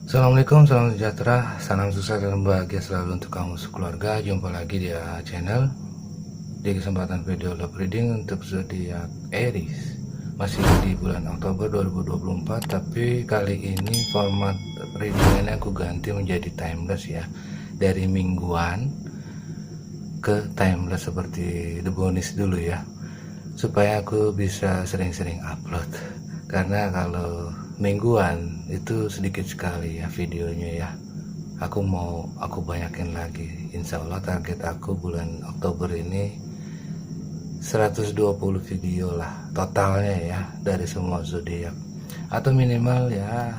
Assalamualaikum, salam sejahtera, salam sukses dan bahagia selalu untuk kamu sekeluarga. Jumpa lagi di channel. Di kesempatan video love reading untuk zodiak Aries, masih di bulan Oktober 2024, tapi kali ini format readingannya aku ganti menjadi timeless ya, dari mingguan ke timeless seperti The Bonus dulu ya, supaya aku bisa sering-sering upload. Karena kalau mingguan itu sedikit sekali ya videonya ya. Aku banyakin lagi. Insya Allah target aku bulan Oktober ini 120 video lah totalnya ya, dari semua zodiak, atau minimal ya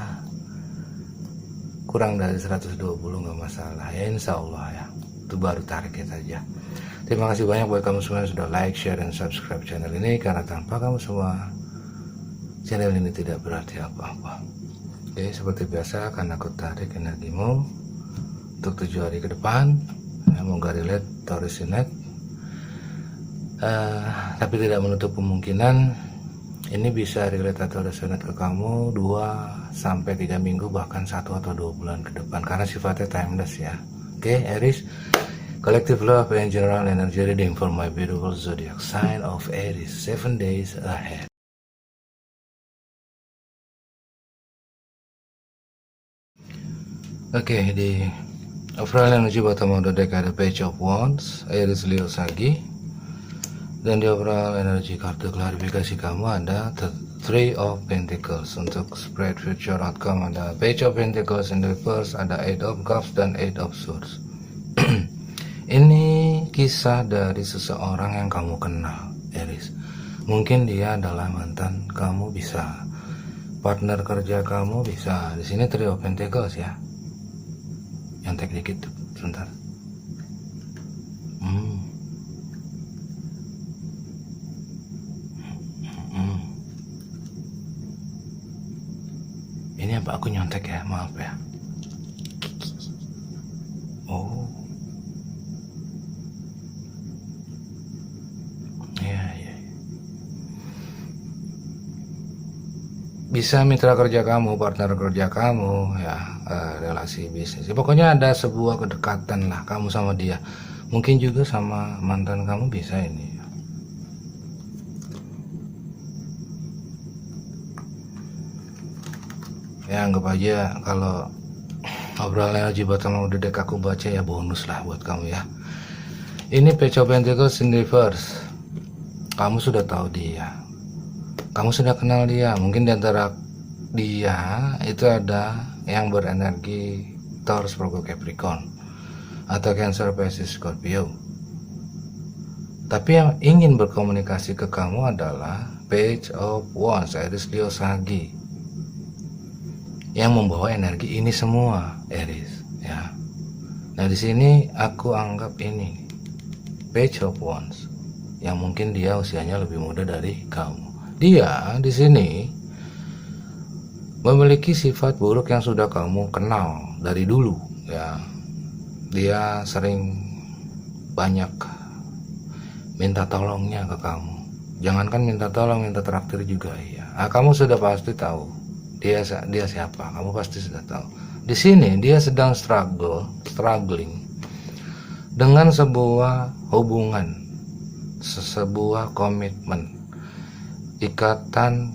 kurang dari 120 nggak masalah ya, insya Allah ya. Itu baru target aja. Terima kasih banyak buat kamu semua yang sudah like, share, dan subscribe channel ini, karena tanpa kamu semua channel ini tidak berarti apa-apa. Oke, seperti biasa akan aku tarik energimu untuk 7 hari ke depan. Semoga relate atau resonate, tapi tidak menutup kemungkinan ini bisa relate atau resonate ke kamu 2-3 minggu, bahkan 1 atau 2 bulan ke depan, karena sifatnya timeless ya. Oke, Aries, collective love and general energy reading for my beautiful zodiac sign of Aries 7 days ahead. Oke, di overall energy bottom of the deck ada Page of Wands, Aries, Leo, Sagi. Dan di overall energy kartu klarifikasi kamu ada The Three of Pentacles. Untuk spread future outcome ada Page of Pentacles in reverse, ada Eight of Cups dan Eight of Swords. Ini kisah dari seseorang yang kamu kenal, Aries. Mungkin dia adalah mantan kamu, bisa partner kerja kamu, bisa. Di sini Three of Pentacles ya. Nyontek dikit sebentar. Ini apa aku nyontek ya, maaf ya. Oh ya, bisa mitra kerja kamu, partner kerja kamu ya, relasi bisnis ya, pokoknya ada sebuah kedekatan lah kamu sama dia. Mungkin juga sama mantan kamu, bisa ini ya. Anggap aja kalau obrolan energi bottom of the deck aku baca ya, bonus lah buat kamu ya. Ini Page of Pentacles in reverse. Kamu sudah tahu dia, kamu sudah kenal dia. Mungkin diantara dia itu ada yang berenergi Taurus, Virgo, Capricorn, atau Cancer, Pisces, Scorpio. Tapi yang ingin berkomunikasi ke kamu adalah Page of Wands, Aries, Leo, Sagi, yang membawa energi ini semua, Aries ya. Nah di sini aku anggap ini Page of Wands, yang mungkin dia usianya lebih muda dari kamu. Dia di sini memiliki sifat buruk yang sudah kamu kenal dari dulu ya. Dia sering banyak minta tolongnya ke kamu. Jangankan minta tolong, minta traktir juga ya. Nah, kamu sudah pasti tahu dia siapa. Kamu pasti sudah tahu. Di sini dia sedang struggling dengan sebuah hubungan, sebuah komitmen, ikatan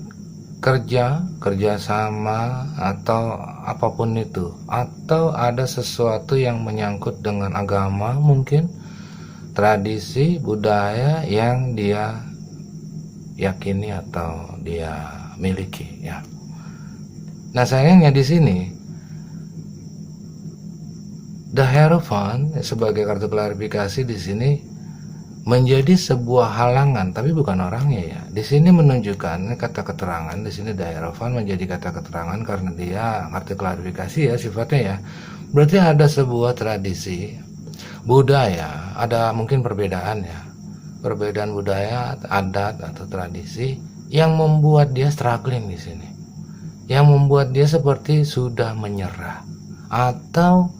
kerjasama atau apapun itu, atau ada sesuatu yang menyangkut dengan agama, mungkin tradisi budaya yang dia yakini atau dia miliki ya. Nah sayangnya di sini The Hierophant sebagai kartu klarifikasi di sini menjadi sebuah halangan, tapi bukan orangnya ya. Di sini menunjukkan kata keterangan. Di sini The Hierophant menjadi kata keterangan karena dia kartu klarifikasi ya sifatnya ya. Berarti ada sebuah tradisi budaya, ada mungkin perbedaan ya, perbedaan budaya, adat atau tradisi yang membuat dia struggling di sini, yang membuat dia seperti sudah menyerah, atau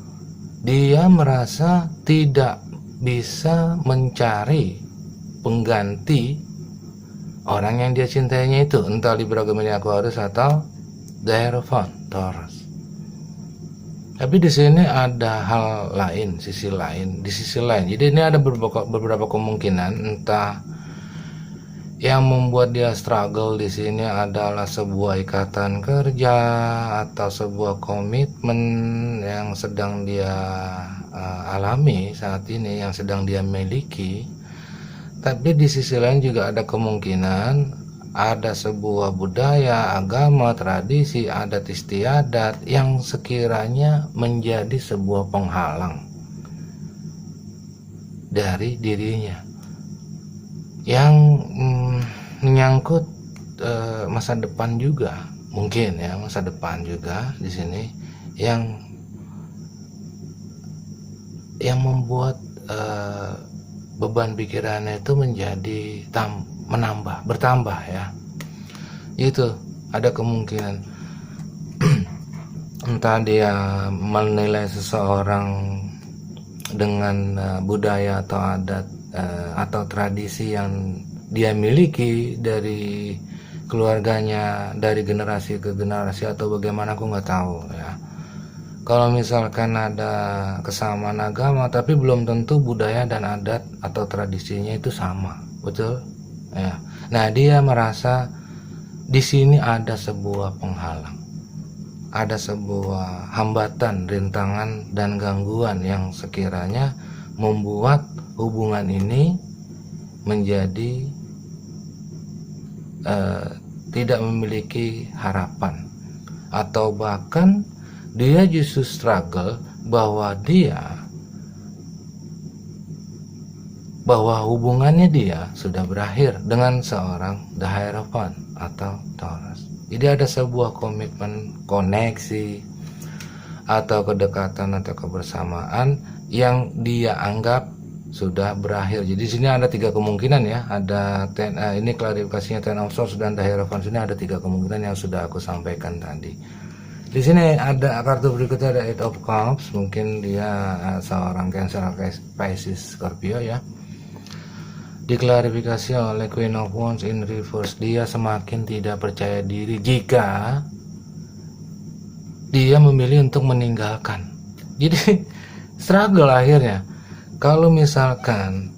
dia merasa tidak bisa mencari pengganti orang yang dia cintainya itu, entah Libra, Gemini, Aquarius atau The Hierophant, Taurus. Tapi di sini ada hal lain, sisi lain, di sisi lain. Jadi ini ada beberapa kemungkinan, entah yang membuat dia struggle di sini adalah sebuah ikatan kerja atau sebuah komitmen yang sedang dia alami saat ini, yang sedang dia miliki. Tapi di sisi lain juga ada kemungkinan ada sebuah budaya, agama, tradisi, adat istiadat yang sekiranya menjadi sebuah penghalang dari dirinya, yang menyangkut masa depan juga, mungkin ya, masa depan juga di sini yang membuat beban pikirannya itu menjadi bertambah ya. Itu ada kemungkinan entah dia menilai seseorang dengan budaya atau adat atau tradisi yang dia miliki dari keluarganya, dari generasi ke generasi, atau bagaimana aku nggak tahu ya. Kalau misalkan ada kesamaan agama tapi belum tentu budaya dan adat atau tradisinya itu sama, betul ya. Nah, dia merasa di sini ada sebuah penghalang, ada sebuah hambatan, rintangan dan gangguan yang sekiranya membuat hubungan ini menjadi tidak memiliki harapan, atau bahkan dia justru struggle bahwa hubungannya dia sudah berakhir dengan seorang The Hierophant atau Taurus. Jadi ada sebuah komitmen, koneksi, atau kedekatan atau kebersamaan yang dia anggap sudah berakhir. Jadi di sini ada 3 kemungkinan ya. Ada ini klarifikasinya Ten of Swords dan The Hierophant. Sini ada 3 kemungkinan yang sudah aku sampaikan tadi. Di sini ada kartu berikutnya, ada 8 of Cups. Mungkin dia seorang Cancer, Pisces, Scorpio ya. Diklarifikasi oleh Queen of Wands in reverse. Dia semakin tidak percaya diri jika dia memilih untuk meninggalkan. Jadi struggle akhirnya. Kalau misalkan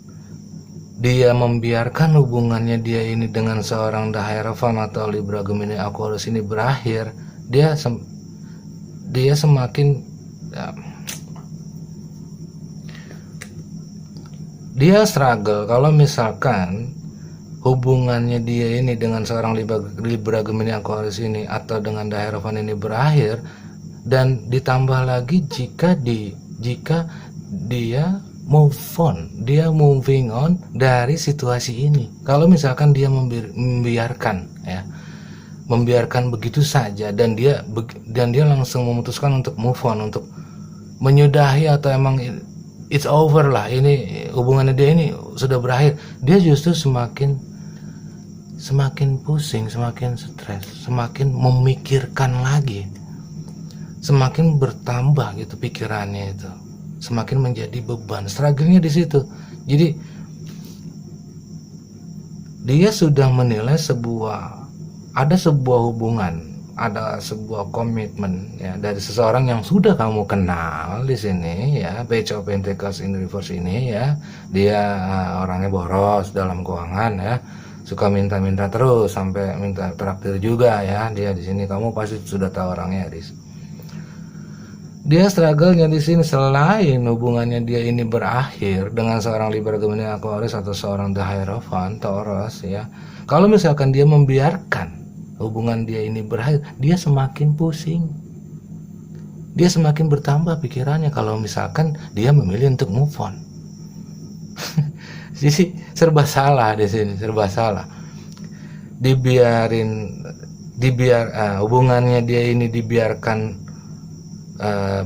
dia membiarkan hubungannya dia ini dengan seorang The Hierophant atau Libra, Gemini, Aquarius ini berakhir, dia semakin dia struggle kalau misalkan hubungannya dia ini dengan seorang Libra, Gemini, Aquarius ini atau dengan The Hierophant ini berakhir, dan ditambah lagi jika dia moving on dari situasi ini. Kalau misalkan dia membiarkan begitu saja, dan dia langsung memutuskan untuk move on, untuk menyudahi, atau emang it's over lah, ini hubungannya dia ini sudah berakhir, dia justru semakin pusing, semakin stres, semakin memikirkan lagi, semakin bertambah gitu pikirannya itu, semakin menjadi beban. Struggle-nya di situ. Jadi dia sudah menilai ada sebuah hubungan, ada sebuah komitmen ya dari seseorang yang sudah kamu kenal di sini ya. Page of Pentacles in reverse ini ya, dia orangnya boros dalam keuangan ya, suka minta-minta terus sampai minta traktir juga ya. Dia di sini, kamu pasti sudah tahu orangnya, Aries. Dia struggle-nya di sini, selain hubungannya dia ini berakhir dengan seorang Libra, Gemini, Aquarius atau seorang The Hierophant, Taurus ya. Kalau misalkan dia membiarkan hubungan dia ini berakhir, dia semakin pusing, dia semakin bertambah pikirannya kalau misalkan dia memilih untuk move on. Jadi serba salah di sini, serba salah. Hubungannya dia ini dibiarkan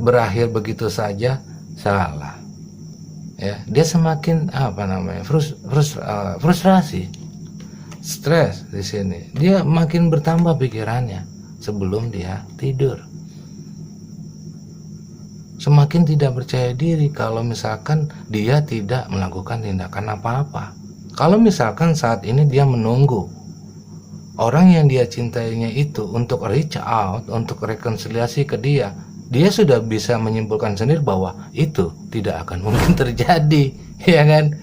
berakhir begitu saja, salah ya. Dia semakin frustrasi, stres di sini. Dia makin bertambah pikirannya sebelum dia tidur. Semakin tidak percaya diri kalau misalkan dia tidak melakukan tindakan apa-apa. Kalau misalkan saat ini dia menunggu orang yang dia cintainya itu untuk reach out, untuk rekonsiliasi ke dia, dia sudah bisa menyimpulkan sendiri bahwa itu tidak akan mungkin terjadi, ya kan?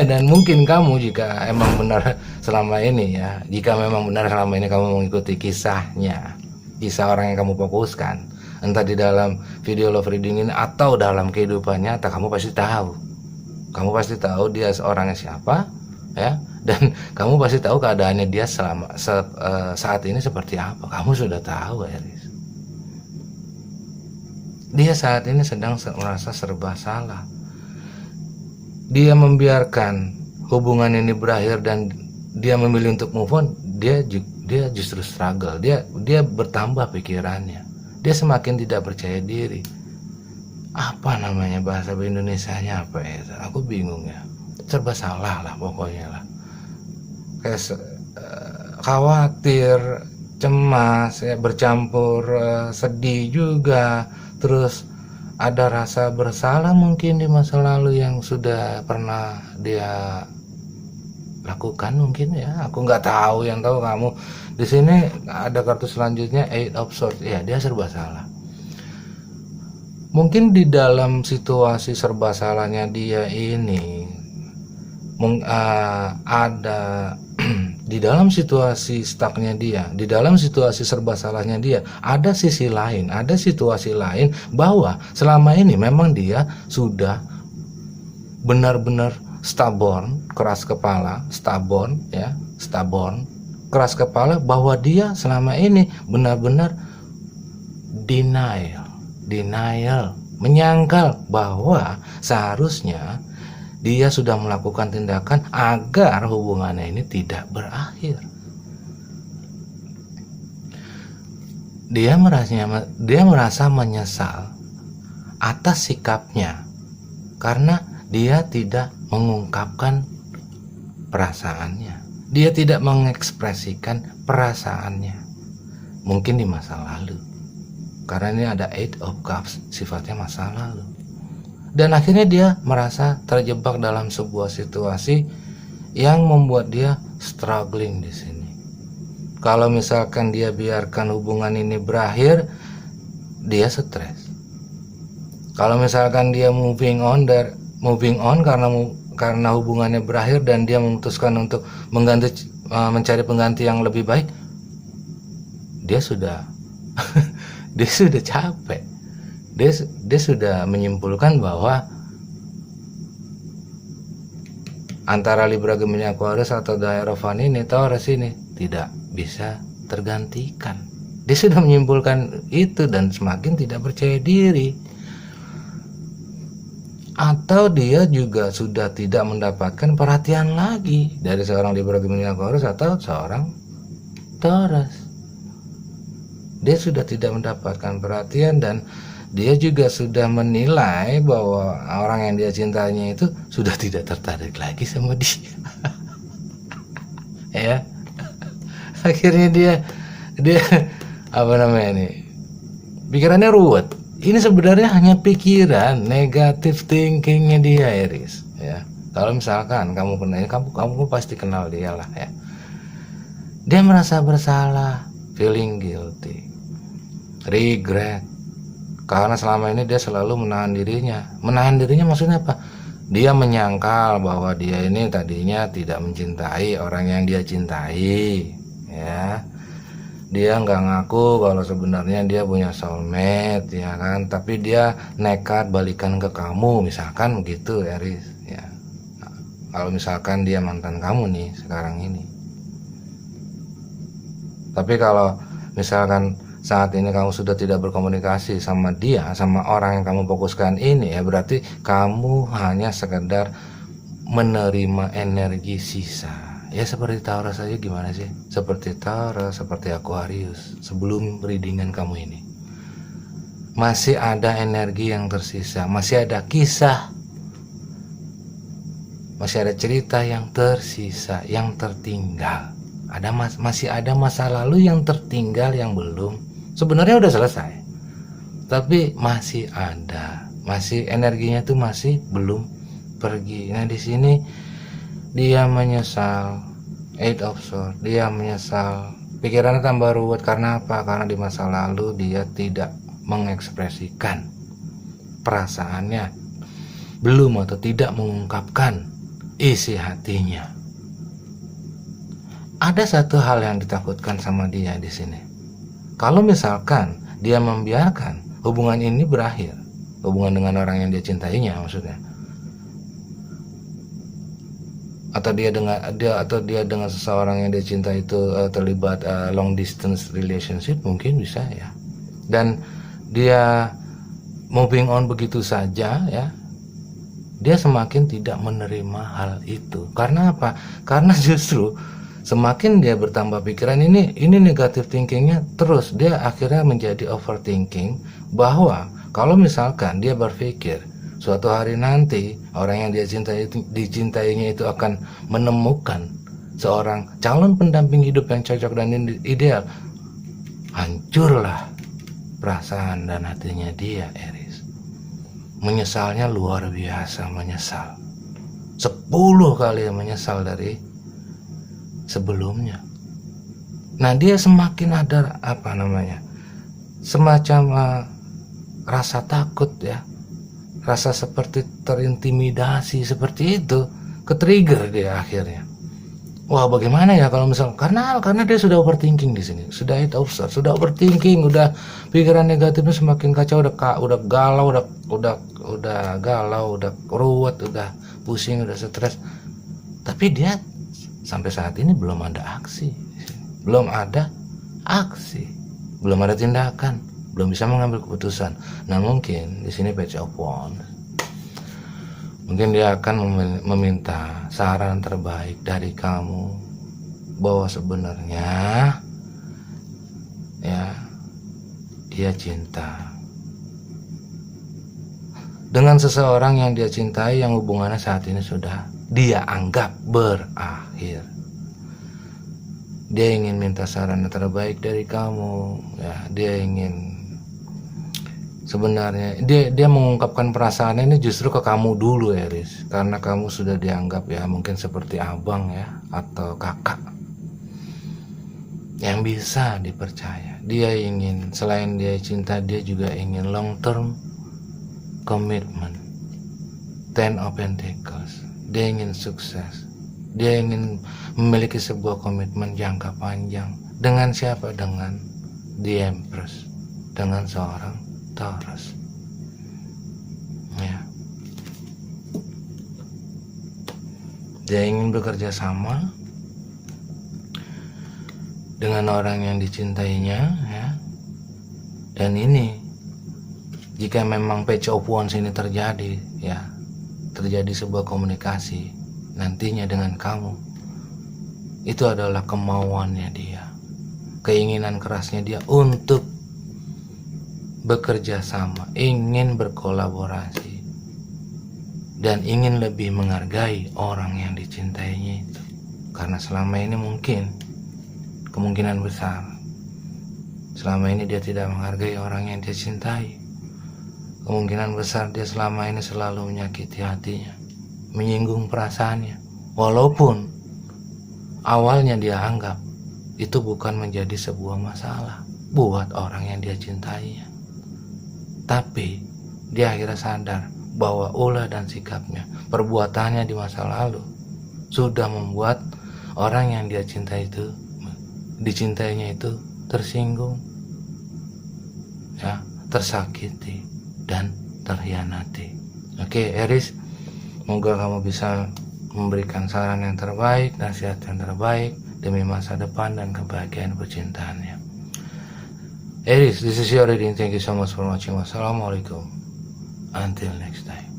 Dan mungkin kamu jika emang benar selama ini ya, jika memang benar selama ini kamu mengikuti kisahnya, kisah orang yang kamu fokuskan, entah di dalam video love reading ini atau dalam kehidupan nyata, kamu pasti tahu dia seorangnya siapa, ya, dan kamu pasti tahu keadaannya dia saat ini seperti apa. Kamu sudah tahu, Aries. Dia saat ini sedang merasa serba salah. Dia membiarkan hubungan ini berakhir dan dia memilih untuk move on. Dia justru struggle. Dia bertambah pikirannya. Dia semakin tidak percaya diri. Apa namanya bahasa Indonesianya apa ya? Aku bingung ya. Serba salah lah pokoknya lah. Kayak khawatir, cemas, ya, bercampur sedih juga. Terus ada rasa bersalah mungkin di masa lalu yang sudah pernah dia lakukan mungkin ya. Aku nggak tahu, yang tahu kamu. Di sini ada kartu selanjutnya Eight of Swords. Ya, dia serba salah. Mungkin di dalam situasi serba salahnya dia ini ada di dalam situasi stucknya dia, di dalam situasi serba salahnya dia, ada sisi lain, ada situasi lain bahwa selama ini memang dia sudah benar-benar stubborn, keras kepala, stubborn, keras kepala, bahwa dia selama ini benar-benar denial, menyangkal bahwa seharusnya dia sudah melakukan tindakan agar hubungannya ini tidak berakhir. Dia merasa menyesal atas sikapnya karena dia tidak mengungkapkan perasaannya. Dia tidak mengekspresikan perasaannya. Mungkin di masa lalu. Karena ini ada Eight of Cups, sifatnya masa lalu. Dan akhirnya dia merasa terjebak dalam sebuah situasi yang membuat dia struggling di sini. Kalau misalkan dia biarkan hubungan ini berakhir, dia stres. Kalau misalkan dia moving on karena hubungannya berakhir dan dia memutuskan untuk mencari pengganti yang lebih baik, dia sudah dia sudah capek. Dia sudah menyimpulkan bahwa antara Libra, Gemini, Aquarius atau Hierophant ini, Taurus ini tidak bisa tergantikan. Dia sudah menyimpulkan itu dan semakin tidak percaya diri. Atau dia juga sudah tidak mendapatkan perhatian lagi dari seorang Libra, Gemini, Aquarius atau seorang Taurus. Dia sudah tidak mendapatkan perhatian dan dia juga sudah menilai bahwa orang yang dia cintanya itu sudah tidak tertarik lagi sama dia. Ya, akhirnya dia apa namanya nih, pikirannya ruwet. Ini sebenarnya hanya pikiran, negatif thinkingnya dia, Aries. Ya, kalau misalkan kamu pernah, kamu pasti kenal dia lah ya. Dia merasa bersalah, feeling guilty, regret. Karena selama ini dia selalu menahan dirinya. Menahan dirinya maksudnya apa? Dia menyangkal bahwa dia ini tadinya tidak mencintai orang yang dia cintai. Ya, dia nggak ngaku kalau sebenarnya dia punya soulmate, ya kan? Tapi dia nekat balikan ke kamu, misalkan begitu, Aries. Ya, nah, kalau misalkan dia mantan kamu nih sekarang ini. Tapi kalau misalkan saat ini kamu sudah tidak berkomunikasi sama dia, sama orang yang kamu fokuskan ini, ya berarti kamu hanya sekedar menerima energi sisa. Ya seperti Taurus saja, gimana sih? Seperti Taurus, seperti Aquarius sebelum readingan kamu ini. Masih ada energi yang tersisa, masih ada kisah, masih ada cerita yang tersisa, yang tertinggal. Masih ada masa lalu yang tertinggal, yang belum, sebenarnya udah selesai, tapi masih ada, masih energinya tuh masih belum pergi. Nah di sini dia menyesal, Eight of Swords, dia menyesal, pikirannya tambah ruwet. Karena apa? Karena di masa lalu dia tidak mengekspresikan perasaannya, belum atau tidak mengungkapkan isi hatinya. Ada satu hal yang ditakutkan sama dia di sini. Kalau misalkan dia membiarkan hubungan ini berakhir, hubungan dengan orang yang dia cintainya maksudnya, atau dia dengan seseorang yang dia cinta itu terlibat long distance relationship, mungkin bisa ya, dan dia moving on begitu saja ya, dia semakin tidak menerima hal itu. Karena apa? Karena justru semakin dia bertambah pikiran ini negatif thinkingnya terus, dia akhirnya menjadi overthinking, bahwa kalau misalkan dia berpikir suatu hari nanti orang yang dia dicintainya itu akan menemukan seorang calon pendamping hidup yang cocok dan ideal, hancurlah perasaan dan hatinya dia, Aries. Menyesalnya luar biasa, menyesal 10 kali menyesal dari sebelumnya. Nah, dia semakin ada semacam rasa takut ya, rasa seperti terintimidasi seperti itu, ke-trigger dia akhirnya. Wah, bagaimana ya kalau misal karena dia sudah overthinking di sini, sudah overthinking, udah pikiran negatifnya semakin kacau, udah galau, udah ruwet, udah pusing, udah stres. Tapi dia sampai saat ini belum ada aksi, belum ada tindakan, belum bisa mengambil keputusan. Nah, mungkin di sini page of wands, mungkin dia akan meminta saran terbaik dari kamu, bahwa sebenarnya ya dia cinta dengan seseorang yang dia cintai, yang hubungannya saat ini sudah dia anggap berakhir. Dia ingin minta saran terbaik dari kamu ya, dia ingin sebenarnya dia mengungkapkan perasaan ini justru ke kamu dulu, Aries, karena kamu sudah dianggap ya mungkin seperti abang ya, atau kakak yang bisa dipercaya. Dia ingin, selain dia cinta, dia juga ingin long term commitment, 10 of Pentacles. Dia ingin sukses, dia ingin memiliki sebuah komitmen jangka panjang. Dengan siapa? Dengan The Empress, dengan seorang Taurus ya. Dia ingin bekerja sama dengan orang yang dicintainya ya. Dan ini jika memang page of wands ini terjadi ya, terjadi sebuah komunikasi nantinya dengan kamu, itu adalah kemauannya dia, keinginan kerasnya dia untuk bekerja sama, ingin berkolaborasi, dan ingin lebih menghargai orang yang dicintainya itu. Karena selama ini mungkin kemungkinan besar selama ini dia tidak menghargai orang yang dia cintai. Kemungkinan besar dia selama ini selalu menyakiti hatinya, menyinggung perasaannya, walaupun awalnya dia anggap itu bukan menjadi sebuah masalah buat orang yang dia cintainya. Tapi dia akhirnya sadar bahwa ulah dan sikapnya, perbuatannya di masa lalu sudah membuat orang yang dia dicintainya itu tersinggung ya, tersakiti dan terhianati. Oke, Aries, semoga kamu bisa memberikan saran yang terbaik, nasihat yang terbaik demi masa depan dan kebahagiaan percintaannya. Aries, this is your reading. Thank you so much for watching. Wassalamualaikum. Until next time.